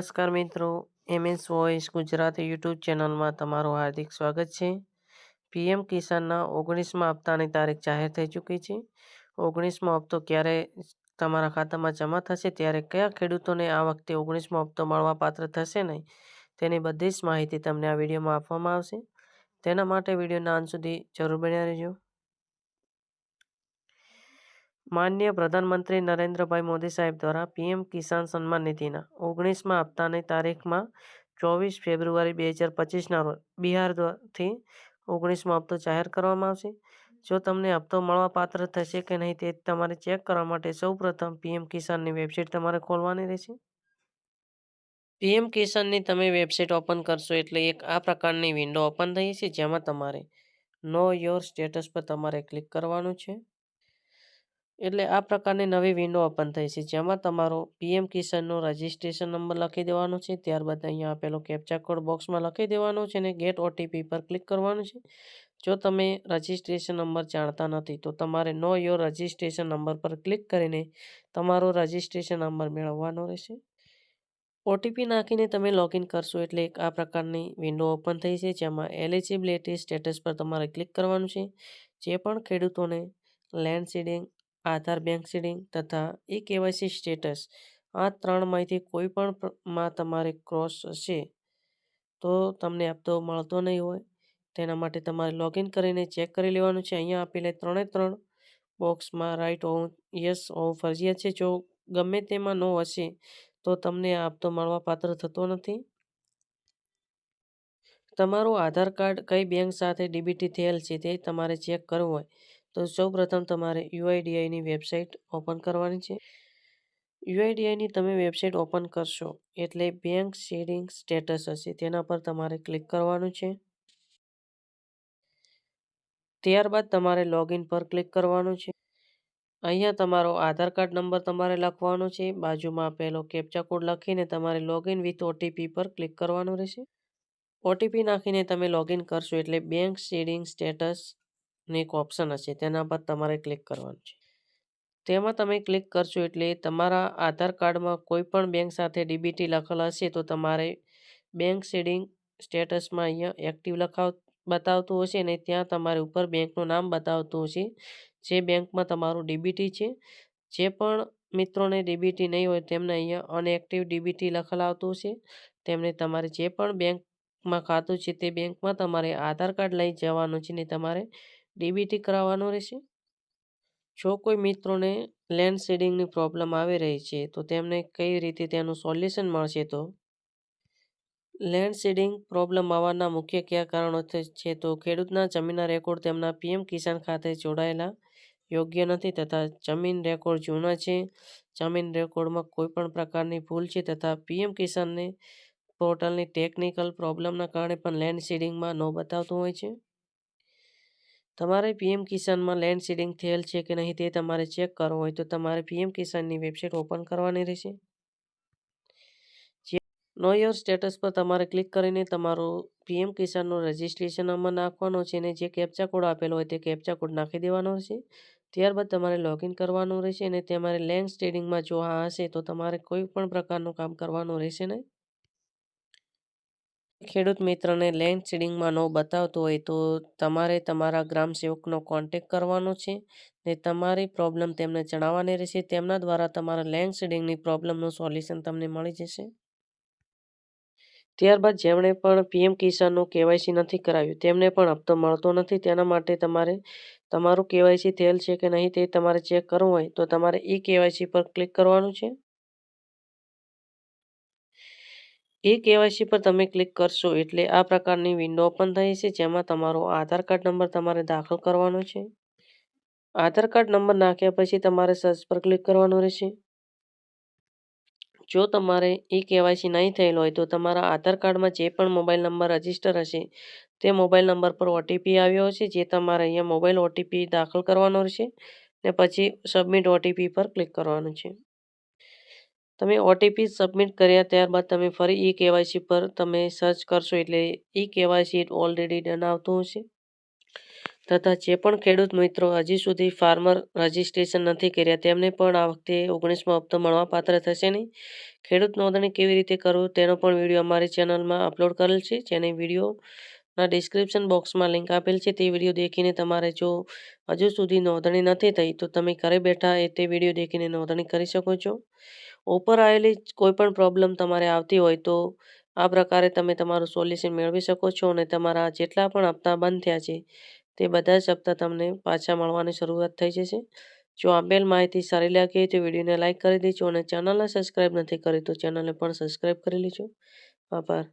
નમસ્કાર મિત્રો, MS voice Gujarati YouTube ચેનલમાં તમારું હાર્દિક સ્વાગત છે. PM કિસાનના 19મા હપ્તાની તારીખ જાહેર થઈ ચૂકી છે. 19મો હપ્તો ક્યારે તમારા ખાતામાં જમા થશે, ત્યારે કયા ખેડૂતોને આ વખતે 19મો હપ્તો મળવા પાત્ર થશે નહીં, તેની બધી જ માહિતી તમને આ વિડીયોમાં આપવામાં આવશે. તેના માટે વિડીયોના અંત સુધી જરૂર બન્યા રહેજો. માનનીય પ્રધાનમંત્રી નરેન્દ્રભાઈ મોદી સાહેબ દ્વારા PM કિસાન સન્માન નિધિના 19મા હપ્તાની તારીખમાં 24 ફેબ્રુઆરી 2025ના રોજ બિહારથી 19મો હપ્તો જાહેર કરવામાં આવશે. જો તમને હપ્તો મળવા પાત્ર થશે કે નહીં તે તમારે ચેક કરવા માટે સૌપ્રથમ PM કિસાનની વેબસાઇટ તમારે ખોલવાની રહેશે. PM કિસાનની તમે વેબસાઇટ ઓપન કરશો એટલે એક આ પ્રકારની વિન્ડો ઓપન થઈ છે, જેમાં તમારે નો યોર સ્ટેટસ પર તમારે ક્લિક કરવાનું છે. એટલે આ પ્રકારની નવી વિન્ડો ઓપન થઈ છે, જેમાં તમારો PM કિસાનનો રજિસ્ટ્રેશન નંબર લખી દેવાનો છે. ત્યારબાદ અહીંયા આપેલો કેપ્ચા કોડ બોક્સમાં લખી દેવાનો છે અને ગેટ OTP પર ક્લિક કરવાનું છે. જો તમે રજિસ્ટ્રેશન નંબર જાણતા નથી તો તમારે નો યોર રજિસ્ટ્રેશન નંબર પર ક્લિક કરીને તમારો રજિસ્ટ્રેશન નંબર મેળવવાનો રહેશે. OTP નાખીને તમે લોગિન કરશો એટલે એક આ પ્રકારની વિન્ડો ઓપન થઈ છે, જેમાં એલિજિબિલિટી સ્ટેટસ પર તમારે ક્લિક કરવાનું છે. જે પણ ખેડૂતોને લેન્ડ સીડિંગ, આધાર બેંક સીડિંગ તથા KYC સ્ટેટસ આ ત્રણમાંથી કોઈ પણમાં તમારે ક્રોસ હશે તો તમને હપ્તો મળતો નહીં હોય. તેના માટે તમારે લોગિન કરીને ચેક કરી લેવાનું છે. અહીંયા આપેલા 3 બોક્સમાં રાઈટ હોવું, યસ હોવું ફરજિયાત છે. જો ગમે તેમાં નો હશે તો તમને આ હપ્તો મળવા પાત્ર થતો નથી. તમારું આધાર કાર્ડ કઈ બેંક સાથે DBT થયેલ છે તે તમારે ચેક કરવું હોય તો સૌપ્રથમ તમારે UIDAIની વેબસાઇટ ઓપન કરવાની છે. UIDAIની તમે વેબસાઇટ ઓપન કરશો એટલે બેંક સીડિંગ સ્ટેટસ હશે, તેના પર તમારે ક્લિક કરવાનું છે. ત્યારબાદ તમારે લોગિન પર ક્લિક કરવાનું છે. અહીંયા તમારો આધાર કાર્ડ નંબર તમારે લખવાનો છે. બાજુમાં આપેલો કેપ્ચા કોડ લખીને તમારે લોગિન વિથ OTP પર ક્લિક કરવાનું રહેશે. OTP નાખીને તમે લોગિન કરશો એટલે બેંક સીડિંગ સ્ટેટસનું એક ઓપ્શન હશે, તેના પર તમારે ક્લિક કરવાનું છે. તેમાં તમે ક્લિક કરશો એટલે તમારા આધાર કાર્ડમાં કોઈ પણ બેંક સાથે DBT લખેલ હશે તો તમારે બેંક સીડિંગ સ્ટેટસમાં અહીંયા એક્ટિવ બતાવતું હશે અને ત્યાં તમારે ઉપર બેંકનું નામ બતાવતું હશે, જે બેંકમાં તમારું DBT છે. જે પણ મિત્રોને DBT નહીં હોય તેમને અહીંયા અનએક્ટિવ DBT લખેલ આવતું હશે. તેમને તમારે જે પણ બેંકમાં ખાતું છે તે બેંકમાં તમારે આધાર કાર્ડ લઈ જવાનું છે ને તમારે DBT કરાવવાનું રહેશે. જો કોઈ મિત્રોને લેન્ડ સીડિંગની પ્રોબ્લેમ આવી રહી છે તો તેમને કઈ રીતે તેનું સોલ્યુશન મળશે, તો લેન્ડ સીડિંગ પ્રોબ્લેમ આવવાના મુખ્ય કયા કારણો છે તો ખેડૂતના જમીનના રેકોર્ડ તેમના PM કિસાન ખાતે જોડાયેલા યોગ્ય નથી તથા જમીન રેકોર્ડ જૂના છે, જમીન રેકોર્ડમાં કોઈ પણ પ્રકારની ભૂલ છે તથા PM કિસાનને પોર્ટલની ટેકનિકલ પ્રોબ્લેમના કારણે પણ લેન્ડ સીડિંગમાં ન બતાવતું હોય છે. તમારે PM કિસાનમાં લેન્ડ સીડિંગ થયેલ છે કે નહીં તે તમારે ચેક કરવું હોય તો તમારે PM કિસાનની વેબસાઇટ ઓપન કરવાની રહેશે. નો યોર સ્ટેટસ પર તમારે ક્લિક કરીને તમારું PM કિસાનનો રજિસ્ટ્રેશન નંબર નાખવાનો છે અને જે કેપ્ચા કોડ આપેલો હોય તે કેપ્ચા કોડ નાખી દેવાનો રહેશે. ત્યારબાદ તમારે લોગિન કરવાનું રહેશે અને તમારે લેન્ડ સીડિંગમાં જો આ હશે તો તમારે કોઈ પણ પ્રકારનું કામ કરવાનું રહેશે નહીં. ખેડૂત મિત્રને લેન્ડ સીડિંગમાં ન બતાવતો હોય તો તમારે તમારા ગ્રામ સેવકનો કોન્ટેક કરવાનો છે ને તમારી પ્રોબ્લેમ તેમને જણાવવાની રહેશે. તેમના દ્વારા તમારા લેન્ડ સીડિંગની પ્રોબ્લેમનું સોલ્યુશન તમને મળી જશે. ત્યારબાદ જેમણે પણ PM કિસાનનું KYC નથી કરાવ્યું તેમને પણ હપ્તો મળતો નથી. તેના માટે તમારે તમારું KYC થયેલ છે કે નહીં તે તમારે ચેક કરવું હોય તો તમારે KYC પર ક્લિક કરવાનું છે. KYC પર તમે ક્લિક કરશો એટલે આ પ્રકારની વિન્ડો ઓપન થઈ છે, જેમાં તમારો આધાર કાર્ડ નંબર તમારે દાખલ કરવાનો છે. આધાર કાર્ડ નંબર નાખ્યા પછી તમારે સર્ચ પર ક્લિક કરવાનું રહેશે. જો તમારે KYC નહીં થયેલ હોય તો તમારા આધાર કાર્ડમાં જે પણ મોબાઈલ નંબર રજીસ્ટર હશે તે મોબાઈલ નંબર પર OTP આવ્યો હશે, જે તમારે અહીંયા મોબાઈલ OTP દાખલ કરવાનો રહેશે ને પછી સબમિટ OTP પર ક્લિક કરવાનું છે. તમે OTP સબમિટ કર્યા ત્યારબાદ તમે ફરી KYC પર તમે સર્ચ કરશો એટલે KYC ઓલરેડી ડન આવતું હશે. તથા જે પણ ખેડૂત મિત્રો હજી સુધી ફાર્મર રજિસ્ટ્રેશન નથી કર્યા તેમને પણ આ વખતે 19મો હપ્તો મળવાપાત્ર થશે નહીં. ખેડૂત નોંધણી કેવી રીતે કરવું તેનો પણ વિડીયો અમારી ચેનલમાં અપલોડ કરેલ છે, જેની વિડીયોના ડિસ્ક્રિપ્શન બોક્સમાં લિંક આપેલ છે. તે વિડીયો દેખીને તમારે જો હજુ સુધી નોંધણી નથી થઈ તો તમે ઘરે બેઠા તે વિડીયો દેખીને નોંધણી કરી શકો છો. ઉપર આવેલી કોઈ પણ પ્રોબ્લેમ તમારે આવતી હોય તો આ પ્રકારે તમે તમારું સોલ્યુશન મેળવી શકો છો અને તમારા જેટલા પણ હપ્તા બંધ થયા છે તે બધા જ હપ્તા તમને પાછા મળવાની શરૂઆત થઈ જશે. જો આપેલ માહિતી સારી લાગી તો વિડીયોને લાઇક કરી દેજો અને ચેનલને સબસ્ક્રાઇબ નથી કરી તો ચેનલને પણ સબસ્ક્રાઇબ કરી લેજો. આભાર.